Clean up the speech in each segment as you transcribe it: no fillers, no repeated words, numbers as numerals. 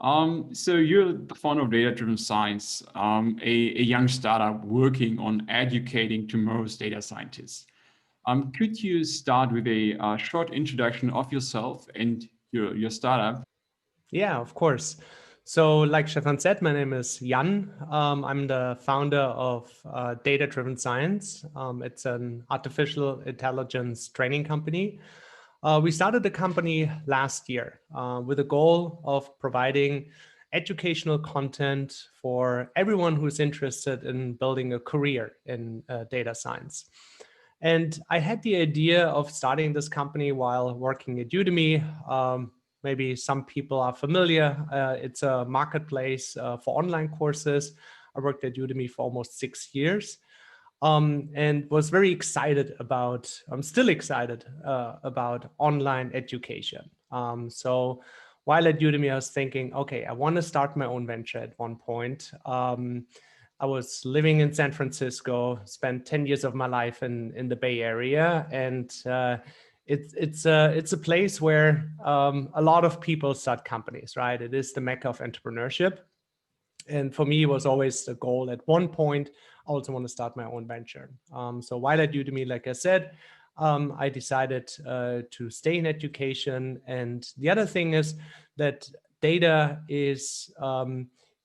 So you're the founder of Data-Driven Science, a young startup working on educating tomorrow's data scientists. Could you start with a short introduction of yourself and your startup? Yeah, of course. So like Stefan said, my name is Jan. I'm the founder of Data-Driven Science. It's an artificial intelligence training company. We started the company last year with a goal of providing educational content for everyone who's interested in building a career in data science. And I had the idea of starting this company while working at Udemy. Maybe some people are familiar. It's a marketplace for online courses. I worked at Udemy for almost 6 years. And was very excited about, I'm still excited about online education. So while at Udemy, I was thinking, okay, I want to start my own venture at one point. I was living in San Francisco, spent 10 years of my life in the Bay Area. And it's a place where a lot of people start companies, right? It is the mecca of entrepreneurship. And for me, it was always the goal at one point. I also want to start my own venture. So while at Udemy, like I said, I decided to stay in education. And the other thing is that data is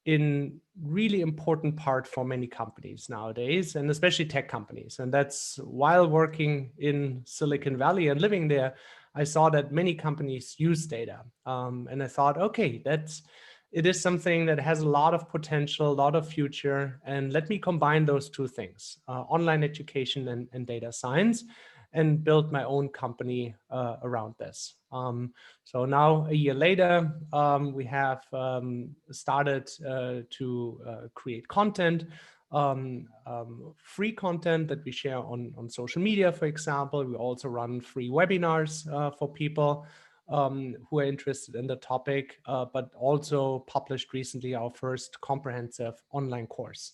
in really important part for many companies nowadays, and especially tech companies. And that's while working in Silicon Valley and living there, I saw that many companies use data. And I thought, okay, it is something that has a lot of potential, a lot of future, and let me combine those two things, online education and data science, and build my own company around this. So now, a year later, we have started to create content, free content that we share on social media, for example. We also run free webinars for people who are interested in the topic, but also published recently our first comprehensive online course.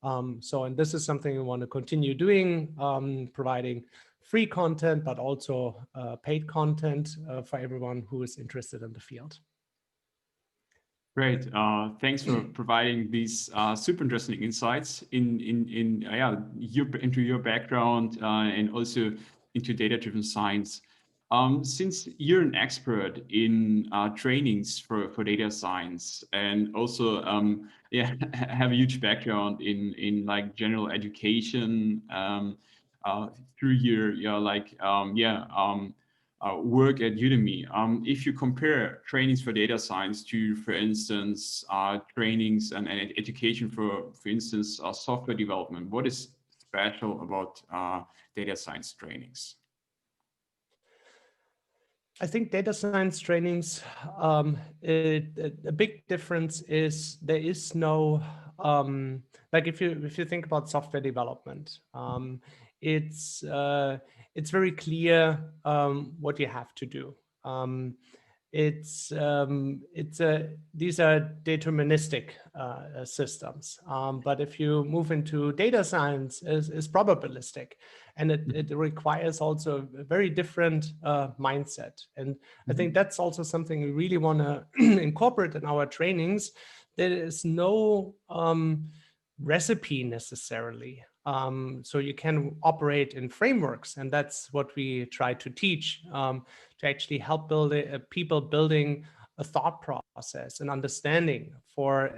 And this is something we want to continue doing, providing free content, but also paid content for everyone who is interested in the field. Great. Thanks for providing these super interesting insights into your background and also into data-driven science. Since you're an expert in trainings for data science and also have a huge background in like general education through your work at Udemy. If you compare trainings for data science to, for instance, trainings and education for instance, software development, what is special about data science trainings? I think data science trainings, a big difference is there is no, like if you think about software development, it's very clear what you have to do. These are deterministic systems, but if you move into data science, is probabilistic, and it requires also a very different mindset. And I think that's also something we really want to incorporate in our trainings. There is no recipe necessarily. So you can operate in frameworks, and that's what we try to teach, to actually help people building a thought process and understanding for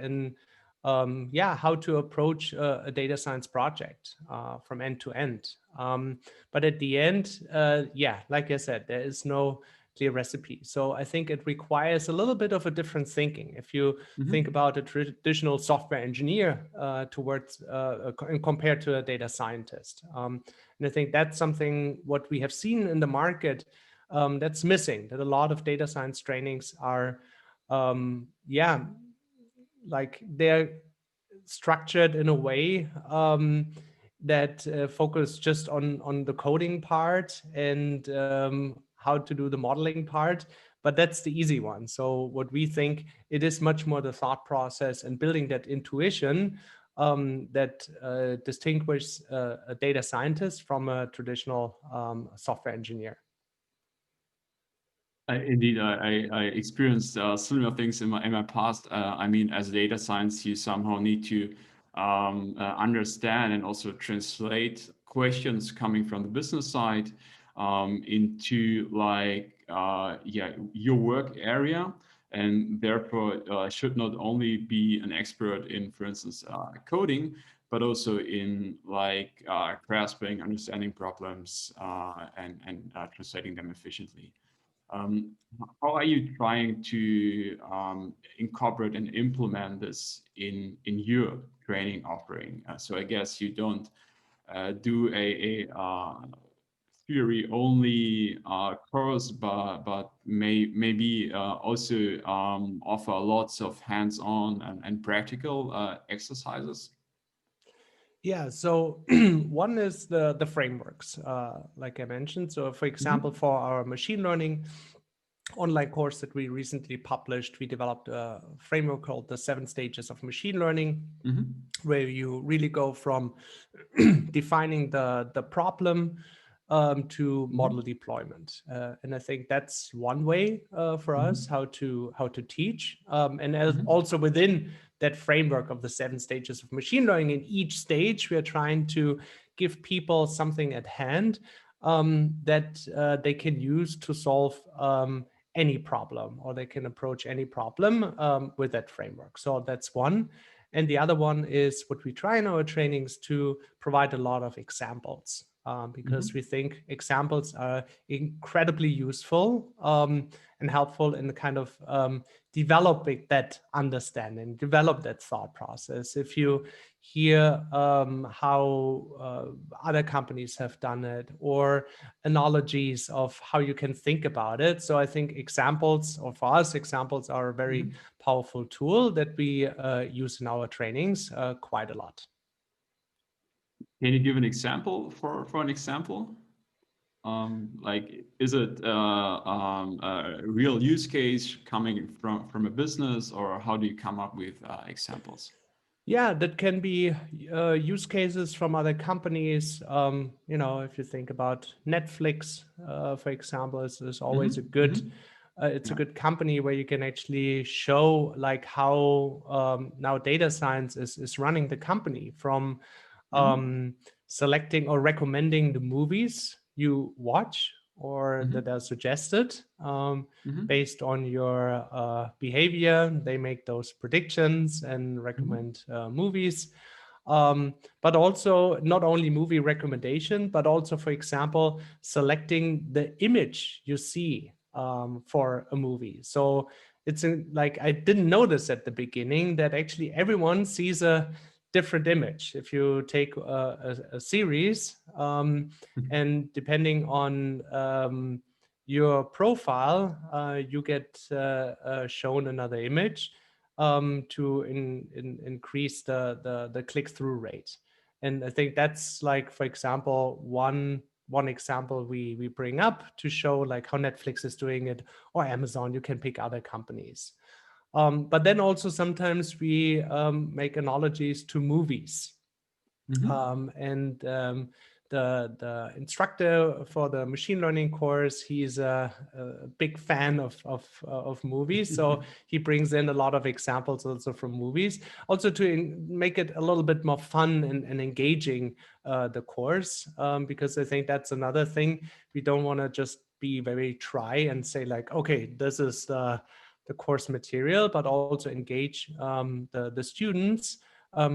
how to approach a data science project from end to end. But at the end, like I said, there is no clear recipe. So I think it requires a little bit of a different thinking. If you think about a traditional software engineer compared to a data scientist. And I think that's something what we have seen in the market that's missing, that a lot of data science trainings are, like they're structured in a way that focus just on the coding part and how to do the modeling part, but that's the easy one. So what we think, it is much more the thought process and building that intuition that distinguishes a data scientist from a traditional software engineer. Indeed, I experienced similar things in my past. I mean, as data science, you somehow need to understand and also translate questions coming from the business side into like yeah, your work area, and therefore should not only be an expert in, for instance, coding, but also in like grasping, understanding problems, and translating them efficiently. Um, how are you trying to incorporate and implement this in your training offering? So I guess you don't do a theory only course, but maybe also offer lots of hands-on and practical exercises. Yeah, so one is the frameworks, like I mentioned. So, for example, Mm-hmm. for our machine learning online course that we recently published, we developed a framework called the 7 stages of machine learning, Mm-hmm. where you really go from defining the problem to Mm-hmm. model deployment. And I think that's one way for us Mm-hmm. how to teach. And Mm-hmm. also within that framework of the 7 stages of machine learning, in each stage, we are trying to give people something at hand that they can use to solve any problem, or they can approach any problem with that framework. So that's one. And the other one is what we try in our trainings to provide a lot of examples, because we think examples are incredibly useful and helpful in the kind of developing that understanding, develop that thought process. If you hear how other companies have done it, or analogies of how you can think about it. So I think examples, or for us, examples are a very Mm-hmm. powerful tool that we use in our trainings quite a lot. Can you give an example for an example? Like, is it a real use case coming from a business, or how do you come up with examples? Yeah, that can be use cases from other companies. If you think about Netflix, for example, is always a Mm-hmm. good, Mm-hmm. it's a Yeah. good company where you can actually show like how now data science is running the company, from Mm-hmm. selecting or recommending the movies you watch or that Mm-hmm. are suggested. Mm-hmm. Based on your behavior, they make those predictions and Mm-hmm. recommend movies. But also not only movie recommendation, but also, for example, selecting the image you see for a movie. So like I didn't notice at the beginning that actually everyone sees a different image. If you take a series, and depending on your profile, you get shown another image to increase the click-through rate. And I think that's like, for example, one example we bring up to show like how Netflix is doing it, or Amazon. You can pick other companies. But then also sometimes we make analogies to movies. Mm-hmm. And the instructor for the machine learning course, he's a big fan of movies, so he brings in a lot of examples also from movies, also to make it a little bit more fun and engaging the course, because I think that's another thing. We don't want to just be very dry and say like, okay, this is the course material, but also engage the students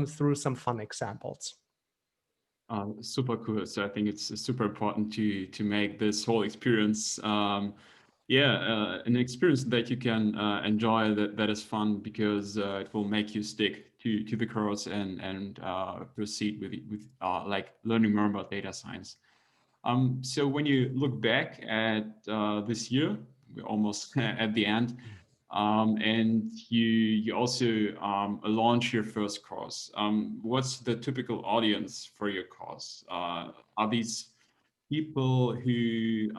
through some fun examples. Super cool. So I think it's super important to make this whole experience, yeah, an experience that you can enjoy, that is fun, because it will make you stick to the course and proceed with like learning more about data science. So when you look back at this year, we're almost at the end, and you also launch your first course. What's the typical audience for your course? Are these people who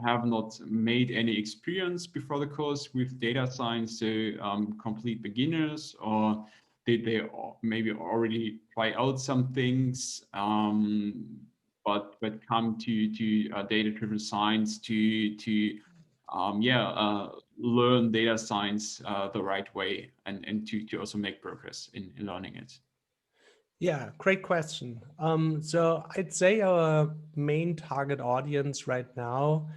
have not made any experience before the course with data science, so complete beginners, or did they maybe already try out some things, but come to data-driven science to learn data science the right way, and to also make progress in learning it? Yeah, great question. So I'd say our main target audience right now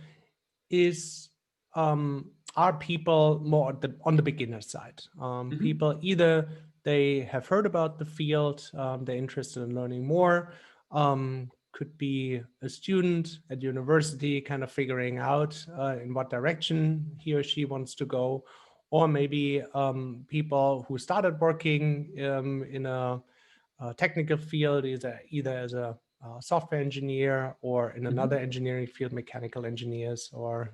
is are people more on the beginner side. Mm-hmm. People either they have heard about the field, they're interested in learning more. Could be a student at university, kind of figuring out in what direction he or she wants to go, or maybe people who started working in a technical field, either as a software engineer or in Mm-hmm. another engineering field, mechanical engineers or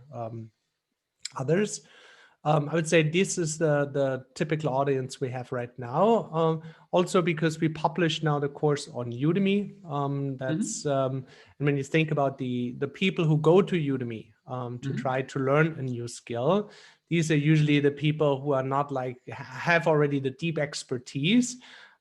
others. I would say this is the typical audience we have right now. Also because we publish now the course on Udemy. Mm-hmm. And when you think about the people who go to Udemy to Mm-hmm. try to learn a new skill, these are usually the people who are not like have already the deep expertise.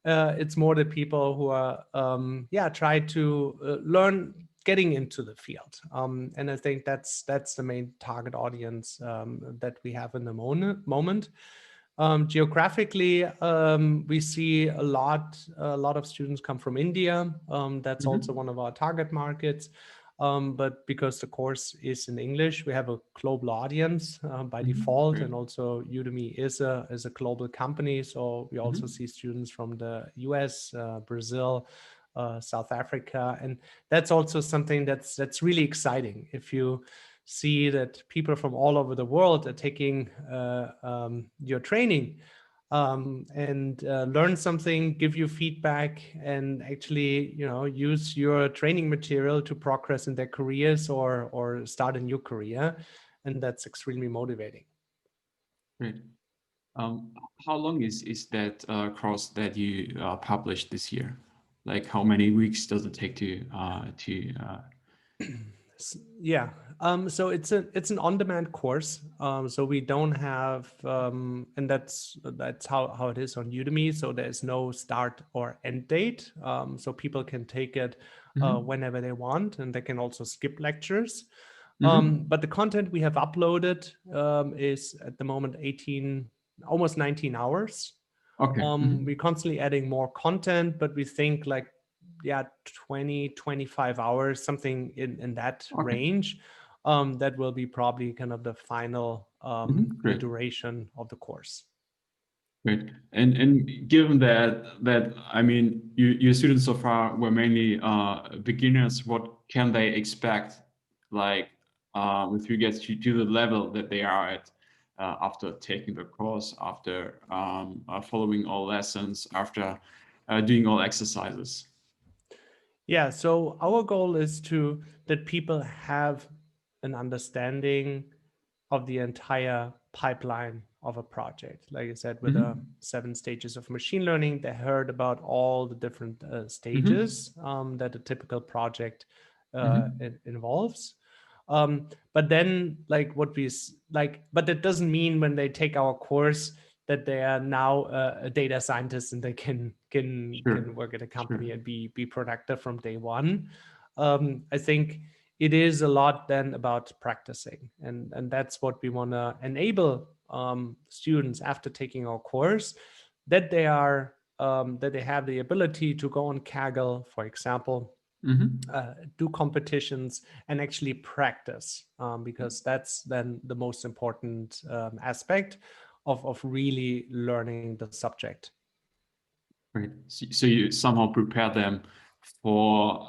It's more the people who are try to learn getting into the field. And I think that's the main target audience that we have in the moment. Geographically, we see a lot of students come from India. That's Mm-hmm. also one of our target markets. But because the course is in English, we have a global audience by Mm-hmm. default, Great. and also Udemy is a global company. So we also Mm-hmm. see students from the US, Brazil, South Africa, and that's also something that's really exciting. If you see that people from all over the world are taking your training and learn something, give you feedback, and actually, use your training material to progress in their careers or start a new career, and that's extremely motivating. Great. Um, how long is that course that you published this year? Like, how many weeks does it take to Yeah. So it's an on-demand course. So we don't have, and that's how it is on Udemy. So there's no start or end date. So people can take it Mm-hmm. whenever they want, and they can also skip lectures. Mm-hmm. But the content we have uploaded is at the moment almost 19 hours. Okay. Mm-hmm. We're constantly adding more content, but we think like, yeah, 20, 25 hours, something in that Okay. range. That will be probably kind of the final Mm-hmm. Great. duration of the course. Great. And given that I mean your students so far were mainly beginners, what can they expect, like with regards to the level that they are at after taking the course, after following all lessons, after doing all exercises? Yeah, so our goal is that people have an understanding of the entire pipeline of a project. Like I said, with the Mm-hmm. 7 stages of machine learning, they heard about all the different Mm-hmm. stages that a typical project Mm-hmm. involves. But then, like but that doesn't mean when they take our course that they are now a data scientist and they Sure. can work at a Sure. company and be productive from day one. I think it is a lot then about practicing, and that's what we want to enable students after taking our course, that they have the ability to go on Kaggle, for example, Mm-hmm. do competitions and actually practice, because that's then the most important aspect of really learning the subject. Right. So you somehow prepare them for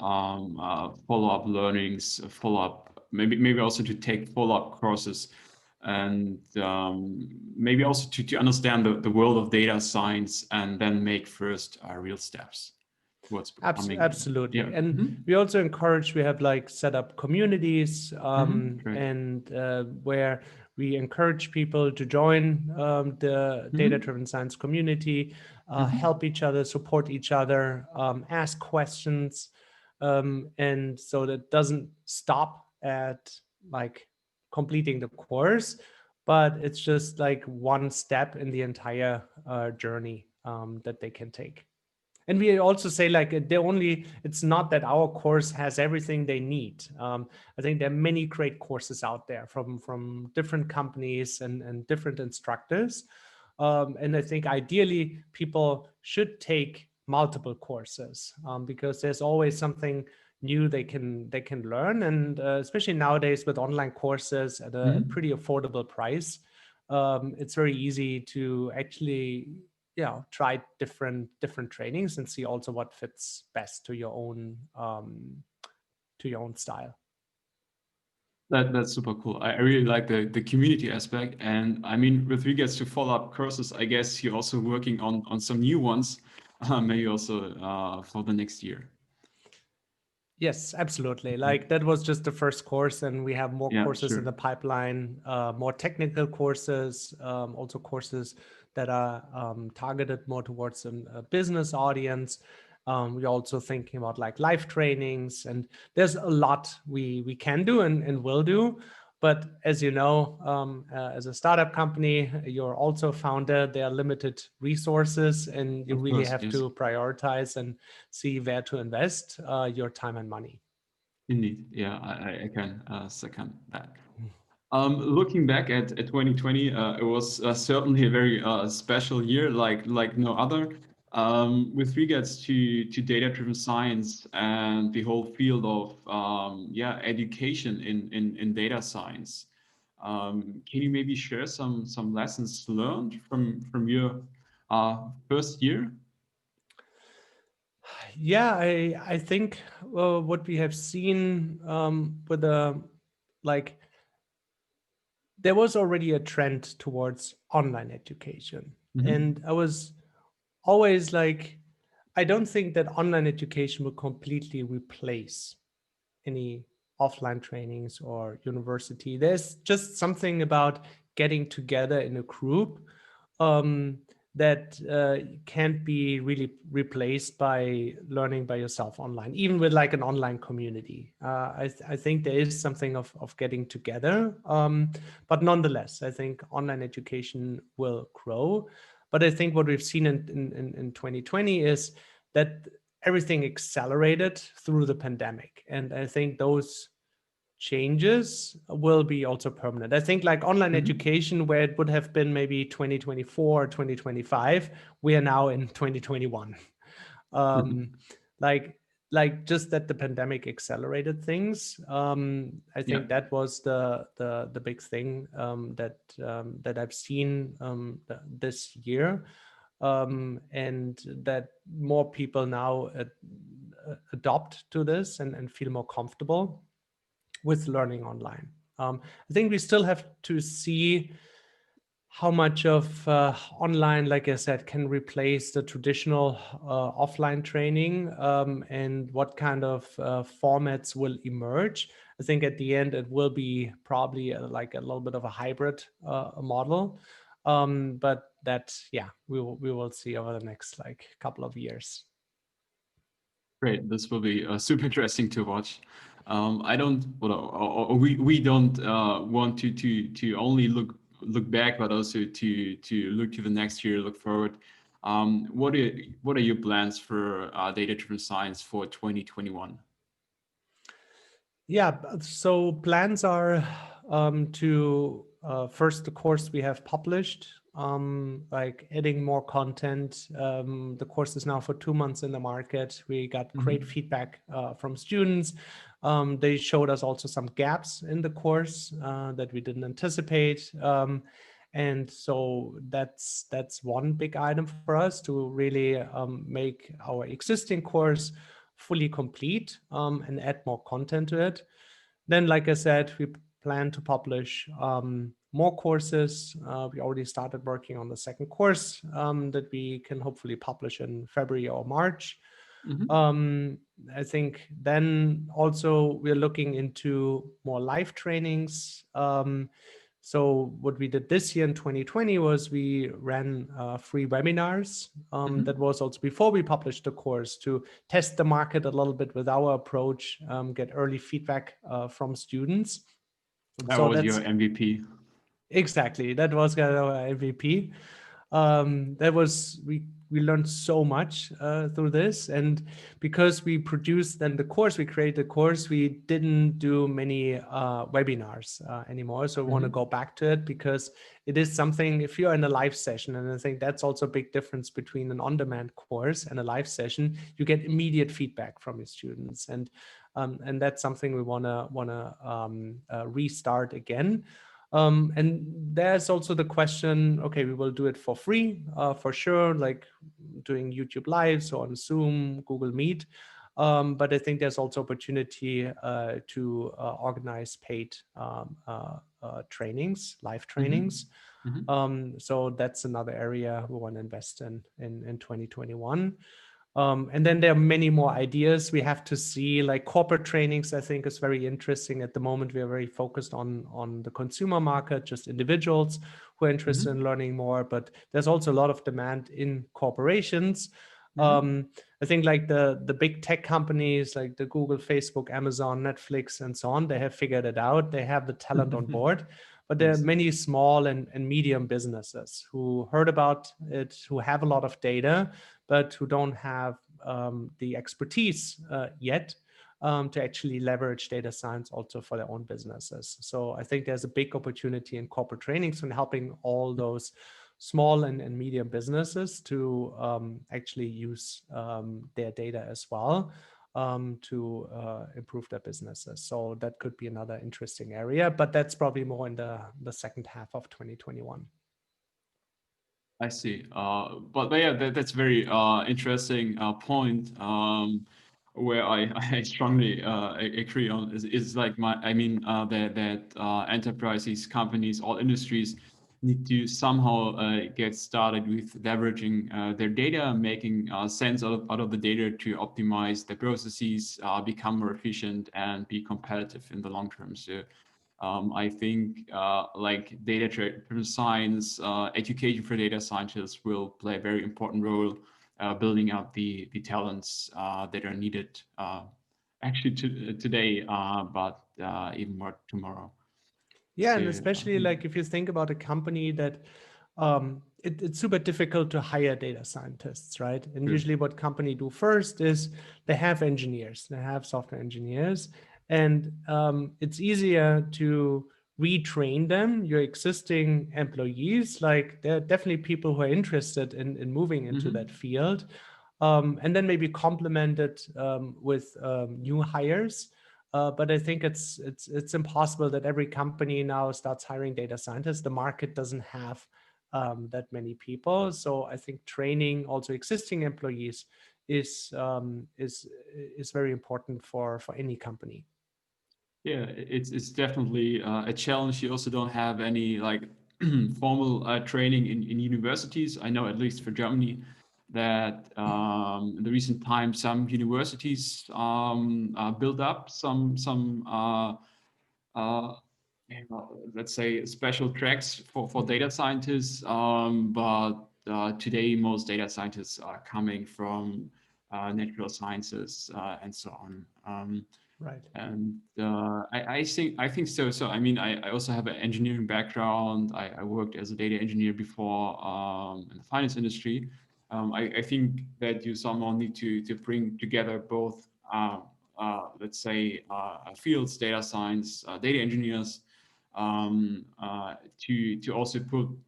follow-up learnings, follow-up, maybe also to take follow-up courses, and maybe also to understand the world of data science and then make first real steps towards becoming. Yeah. Absolutely. And Mm-hmm. we have like set up communities, Mm-hmm. Great. and where we encourage people to join the Mm-hmm. data-driven science community, Mm-hmm. help each other, support each other, ask questions. And so that doesn't stop at like completing the course, but it's just like one step in the entire journey that they can take. And we also say like it's not that our course has everything they need. I think there are many great courses out there from different companies and different instructors. And I think ideally people should take multiple courses because there's always something new they can learn. And especially nowadays with online courses at a pretty affordable price, it's very easy to actually try different trainings and see also what fits best to your own style. That's super cool. I really like the community aspect. And I mean, with regards to follow-up courses, I guess you're also working on some new ones, maybe also for the next year. Yes, absolutely. Like that was just the first course, and we have more Yeah, courses in sure. the pipeline, more technical courses, also courses that are targeted more towards a business audience. We're also thinking about like live trainings, and there's a lot we can do and will do. But as you know, as a startup company, you're also a founder. There are limited resources, and you Of really course, have yes. to prioritize and see where to invest your time and money. Indeed. Yeah, I can second that. Looking back at 2020, it was certainly a very special year, like no other. With regards to data-driven science and the whole field of education in data science, can you maybe share some lessons learned from your first year? Yeah, I think what we have seen with the like there was already a trend towards online education, Hmm. and I was always like, I don't think that online education will completely replace any offline trainings or university. There's just something about getting together in a group um, that can't be really replaced by learning by yourself online, even with like an online community. I think there is something of getting together. But nonetheless, I think online education will grow. But I think what we've seen in 2020 is that everything accelerated through the pandemic. And I think those changes will be also permanent. I think like online Hmm. education, where it would have been maybe 2024, 2025, we are now in 2021. Um, like just that the pandemic accelerated things. I Yeah. think that was the big thing that I've seen this year, and that more people now adopt to this and feel more comfortable with learning online. I think we still have to see how much of online, like I said, can replace the traditional offline training, and what kind of formats will emerge. I think at the end it will be probably like a little bit of a hybrid model, but that we will see over the next like couple of years. Great. This will be super interesting to watch. I don't, well, we don't want to only look back, but also to look to the next year, look forward. What are your plans for data-driven science for 2021? Yeah, so plans are to first the course we have published, like adding more content. The course is now for 2 months in the market. We got great Hmm. feedback from students. They showed us also some gaps in the course that we didn't anticipate. And so that's one big item for us to really make our existing course fully complete and add more content to it. Then, like I said, we plan to publish more courses. We already started working on the second course that we can hopefully publish in February or March. Hmm. Um, I think then also we're looking into more live trainings. So what we did this year in 2020 was we ran free webinars. That Hmm. was also before we published the course to test the market a little bit with our approach, get early feedback from students. That So was your that's MVP. exactly, that was kind of our MVP. We learned so much through this, and because we produced then the course, we created the course, we didn't do many webinars anymore. So we want to go back to it, because it is something, if you're in a live session, and I think that's also a big difference between an on-demand course and a live session, you get immediate feedback from your students, and that's something we want to restart again. And there's also the question, okay, we will do it for free, for sure, like doing YouTube Lives or on Zoom, Google Meet. But I think there's also opportunity to organize paid trainings, live trainings. So that's another area we want to invest in 2021. And then there are many more ideas we have to see, like corporate trainings, I think is very interesting. At the moment, we are very focused on the consumer market, just individuals who are interested in learning more, but there's also a lot of demand in corporations. I think like the big tech companies like the Google, Facebook, Amazon, Netflix, and so on, they have figured it out. They have the talent on board. But there are many small and medium businesses who heard about it, who have a lot of data, but who don't have the expertise yet to actually leverage data science also for their own businesses. So I think there's a big opportunity in corporate trainings and helping all those small and medium businesses to actually use their data as well to improve their businesses. So that could be another interesting area, but that's probably more in the second half of 2021. I see. But yeah, that's very interesting point where I strongly agree on is like that enterprises, companies, all industries need to somehow get started with leveraging their data, making sense out of the data to optimize their processes, become more efficient, and be competitive in the long term. So I think like data-driven science, education for data scientists will play a very important role building up the talents that are needed actually today, but even more tomorrow. Yeah, So, and especially like if you think about a company that it's super difficult to hire data scientists, right? And usually what company do first is they have engineers, they have software engineers, and it's easier to retrain them, your existing employees. Like there are definitely people who are interested in moving into that field. And then maybe complement it with new hires. But I think it's impossible that every company now starts hiring data scientists. The market doesn't have that many people, so I think training also existing employees is very important for any company. Yeah, it's definitely a challenge. You also don't have any like formal training in universities. I know at least for Germany that in the recent times some universities build up some let's say special tracks for data scientists. But today most data scientists are coming from natural sciences and so on. Right. And I think so. So I mean, I also have an engineering background. I worked as a data engineer before in the finance industry. I think that you somehow need to bring together both, let's say, fields, data science, data engineers, to also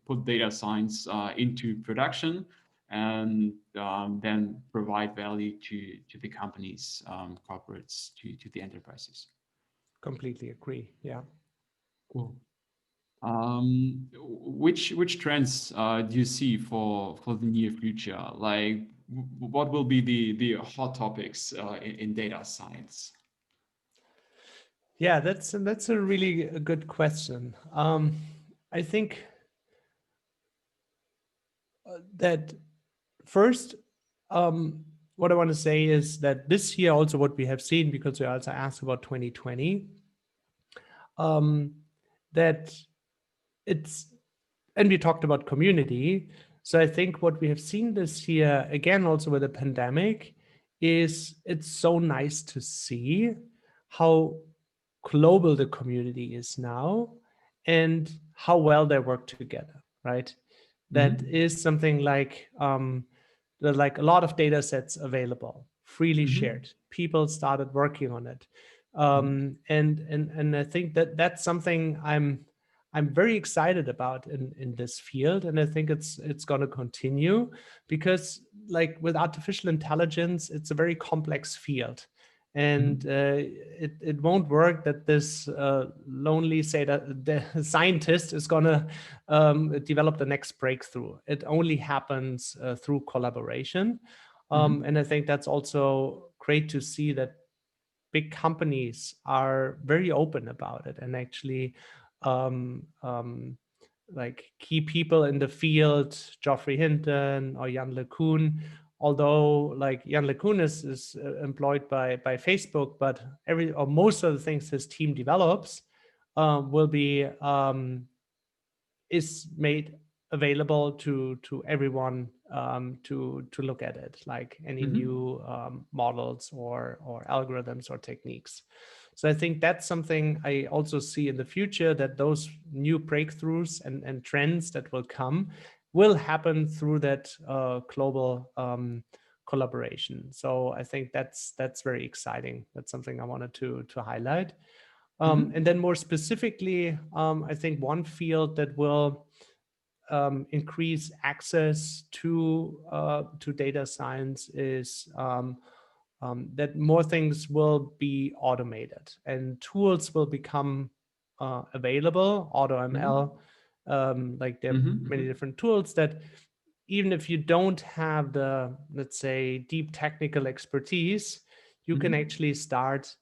put data science into production and then provide value to the companies, corporates, to the enterprises. Completely agree. Yeah. Cool. Which trends do you see for the near future? Like, what will be the hot topics in data science? Yeah, that's a really good question. I think that first, what I want to say is that this year also what we have seen, because we also asked about 2020, that it's, and we talked about community. So I think what we have seen this year, again, also with the pandemic, is it's so nice to see how global the community is now and how well they work together, right? that is something like there are like a lot of data sets available, freely shared. People started working on it, and I think that that's something I'm very excited about in this field, and I think it's going to continue because, like with artificial intelligence, it's a very complex field, and it won't work that this lonely say that the scientist is going to develop the next breakthrough. It only happens through collaboration, and I think that's also great to see that big companies are very open about it and actually um, um, like key people in the field, Geoffrey Hinton or Jan LeCun, although like Jan LeCun is employed by Facebook, but every or most of the things his team develops will be is made available to everyone to look at it, like any new models or algorithms or techniques. So I think that's something I also see in the future, that those new breakthroughs and trends that will come will happen through that global collaboration. So I think that's very exciting. That's something I wanted to highlight. And then more specifically, I think one field that will increase access to data science is that more things will be automated and tools will become available. AutoML, like there are many different tools that even if you don't have the, let's say, deep technical expertise, you can actually start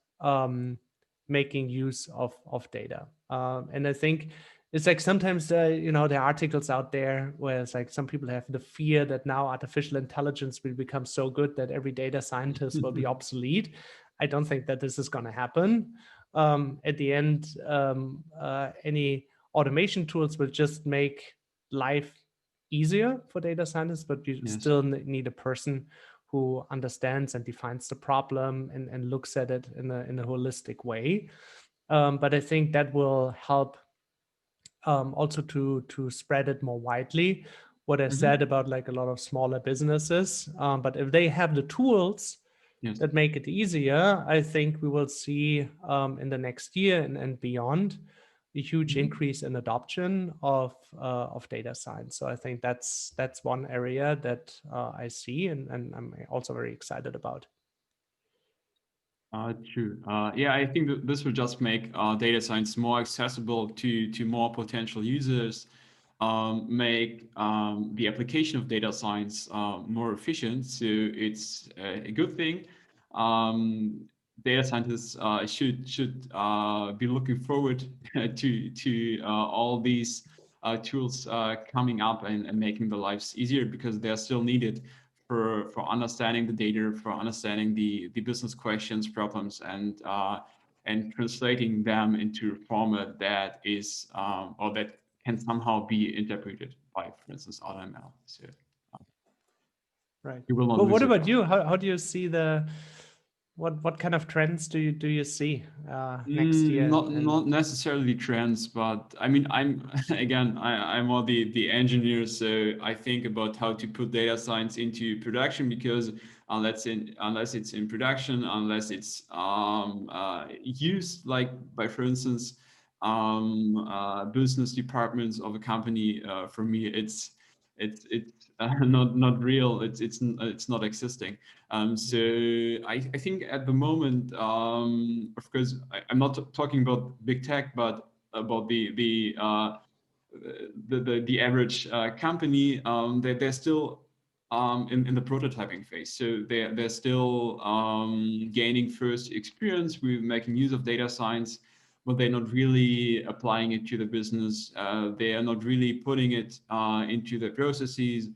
making use of data. And I think it's like sometimes, you know, there are articles out there where it's like some people have the fear that now artificial intelligence will become so good that every data scientist will be obsolete. I don't think that this is going to happen. At the end, any automation tools will just make life easier for data scientists, but you still need a person who understands and defines the problem and looks at it in a holistic way. But I think that will help also to spread it more widely. What I said about like a lot of smaller businesses, but if they have the tools that make it easier, I think we will see in the next year and beyond a huge increase in adoption of data science. So I think that's one area that I see and I'm also very excited about. True. Yeah, I think that this will just make data science more accessible to more potential users, make the application of data science more efficient. So it's a good thing. Data scientists should be looking forward to all these tools coming up and making the lives easier, because they're still needed for understanding the data, for understanding the business questions, problems, and translating them into a format that is or that can somehow be interpreted by, for instance, AutoML. So right. you will not Well, lose what it. about you? How do you see the what kind of trends do you see next year? Not necessarily trends, but I mean, I'm again, I'm more the engineer, so I think about how to put data science into production, because unless it's in production, unless it's used like by, for instance, business departments of a company, for me, it's not real. It's not existing. So I think at the moment, of course, I'm not talking about big tech, but about the average company. They're still in the prototyping phase. So they're still gaining first experience with making use of data science, but they're not really applying it to the business. They are not really putting it into the processes.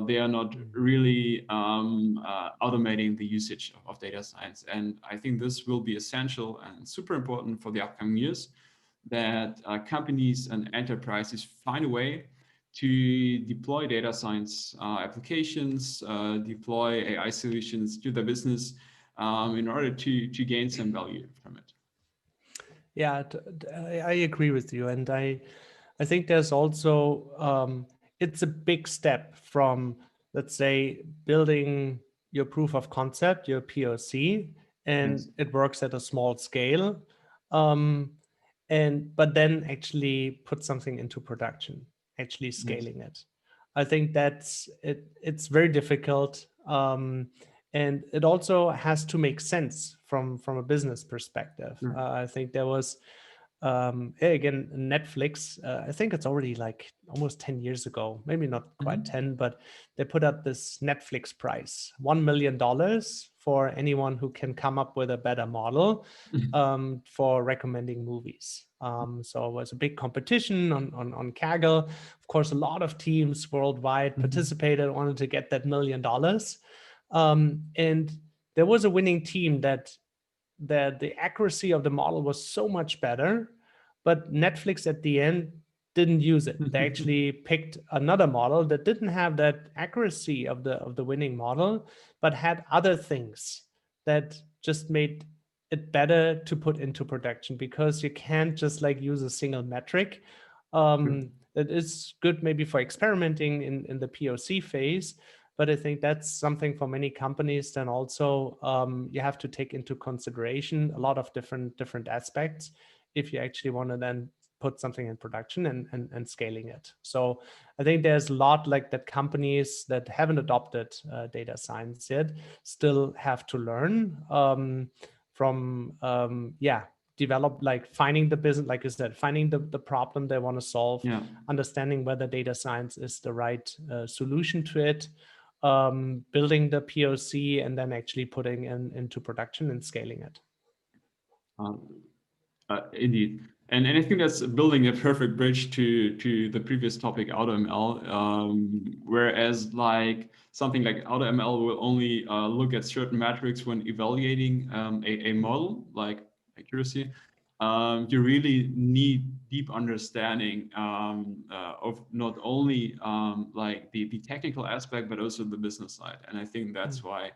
They are not really automating the usage of data science. And I think this will be essential and super important for the upcoming years, that companies and enterprises find a way to deploy data science applications, deploy AI solutions to the business in order to gain some value from it. Yeah, I agree with you, and I think there's also it's a big step from, let's say, building your proof of concept, your POC, and Yes. it works at a small scale. Um, but then actually put something into production, actually Yes. scaling it. I think that's it. It's very difficult, and it also has to make sense from a business perspective. Sure. I think there was again Netflix. I think it's already like almost 10 years ago, maybe not quite Mhm. 10, but they put up this Netflix prize, $1 million for anyone who can come up with a better model for recommending movies. So it was a big competition on Kaggle. Of course, a lot of teams worldwide Mhm. participated, wanted to get that $1 million. And there was a winning team that the accuracy of the model was so much better, but Netflix at the end didn't use it. They actually picked another model that didn't have that accuracy of the winning model, but had other things that just made it better to put into production, because you can't just like use a single metric. Sure. That is good maybe for experimenting in the POC phase, but I think that's something for many companies. Then also you have to take into consideration a lot of different aspects if you actually want to then put something in production and scaling it. So I think there's a lot like that companies that haven't adopted data science yet still have to learn from develop, like finding the business, like you said, finding the problem they want to solve, Yeah. understanding whether data science is the right solution to it, building the POC, and then actually putting into production and scaling it. Um, Indeed. And I think that's building a perfect bridge to the previous topic, AutoML. Whereas like something like AutoML will only look at certain metrics when evaluating a model, like accuracy. You really need deep understanding of not only like the technical aspect, but also the business side. And I think that's why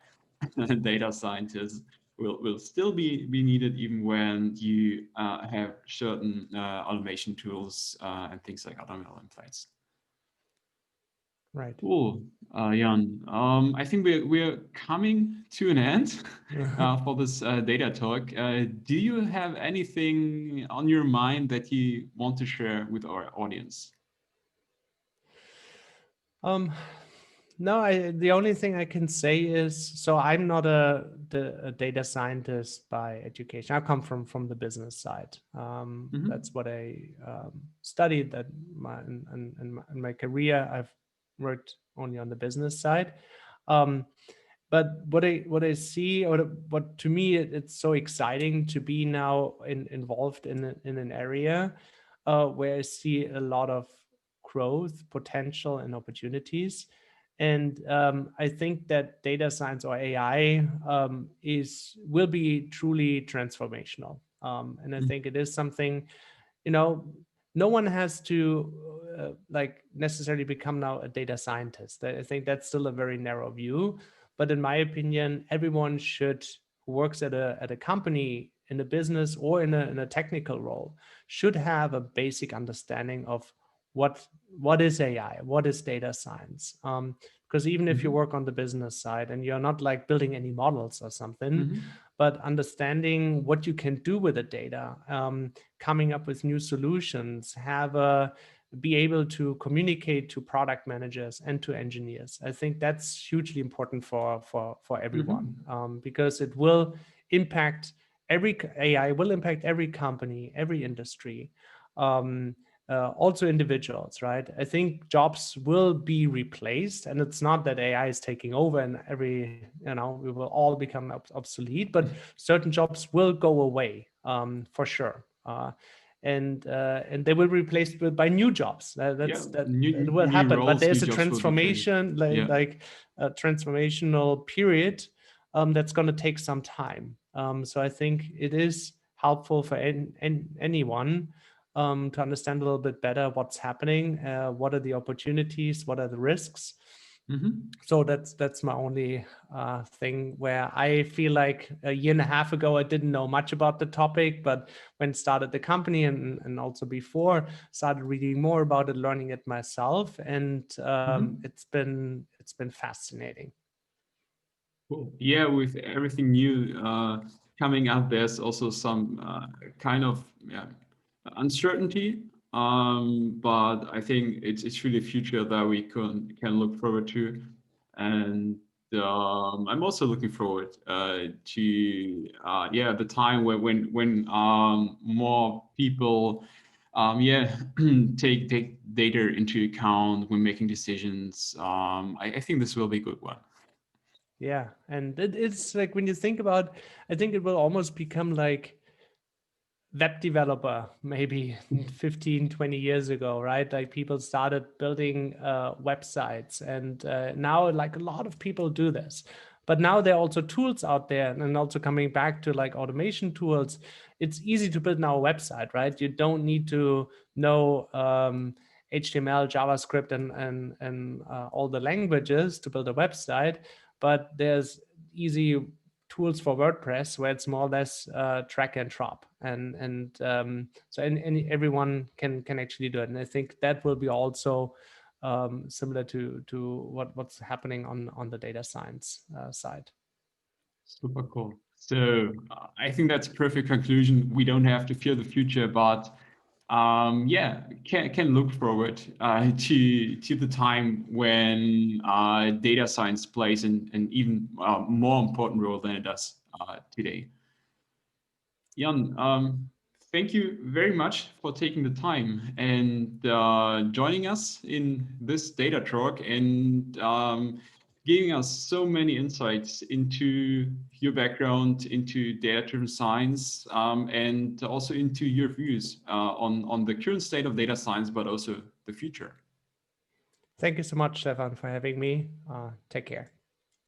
data scientists will still be needed even when you have certain automation tools and things like AutoML in place. Right. Cool, Jan. I think we're coming to an end for this data talk. Do you have anything on your mind that you want to share with our audience? Um, no, the only thing I can say is, so I'm not a data scientist by education. I come from the business side. Mm-hmm. That's what I studied. That in my career, I've worked only on the business side. Um, but what I see, or what to me it's so exciting to be now involved in an area where I see a lot of growth potential and opportunities. And I think that data science or AI will be truly transformational. And I think it is something, you know, no one has to like necessarily become now a data scientist. I think that's still a very narrow view. But in my opinion, everyone should, who works at a company, in a business, or in a technical role, should have a basic understanding of what is AI, what is data science. Because even if you Mm-hmm. work on the business side and you're not like building any models or something, Mm-hmm. but understanding what you can do with the data, coming up with new solutions, be able to communicate to product managers and to engineers. I think that's hugely important for everyone, Mm-hmm. because it will impact AI will impact every company, every industry. Also individuals, right? I think jobs will be replaced, and it's not that AI is taking over and we will all become obsolete, but certain jobs will go away, for sure. And they will be replaced by new jobs. Yeah, That will new happen, but roles, new there's a jobs will be created. transformation, Yeah. like a transformational period that's going to take some time. So I think it is helpful for anyone to understand a little bit better what's happening, what are the opportunities, what are the risks, So that's my only thing where I feel like a year and a half ago I didn't know much about the topic, but when started the company and also before started reading more about it, learning it myself, and it's been fascinating. Cool. Yeah, with everything new coming up, there's also some kind of uncertainty. But I think it's really a future that we can look forward to, and I'm also looking forward to the time when more people take data into account when making decisions. I think this will be a good one. Yeah, and it's like when you think about, I think it will almost become like web developer maybe 15, 20 years ago, right? Like people started building websites, and now like a lot of people do this. But now there are also tools out there, and also coming back to like automation tools, it's easy to build now a website, right? You don't need to know HTML, JavaScript, and all the languages to build a website, but there's easy tools for WordPress where it's more or less drag and drop, and so everyone can actually do it. And I think that will be also similar to what's happening on the data science side. Super cool. So I think that's a perfect conclusion. We don't have to fear the future, but can look forward to the time when data science plays an even more important role than it does today. Jan, thank you very much for taking the time and joining us in this data talk and giving us so many insights into your background, into data-driven science, and also into your views on the current state of data science, but also the future. Thank you so much, Stefan, for having me. Take care.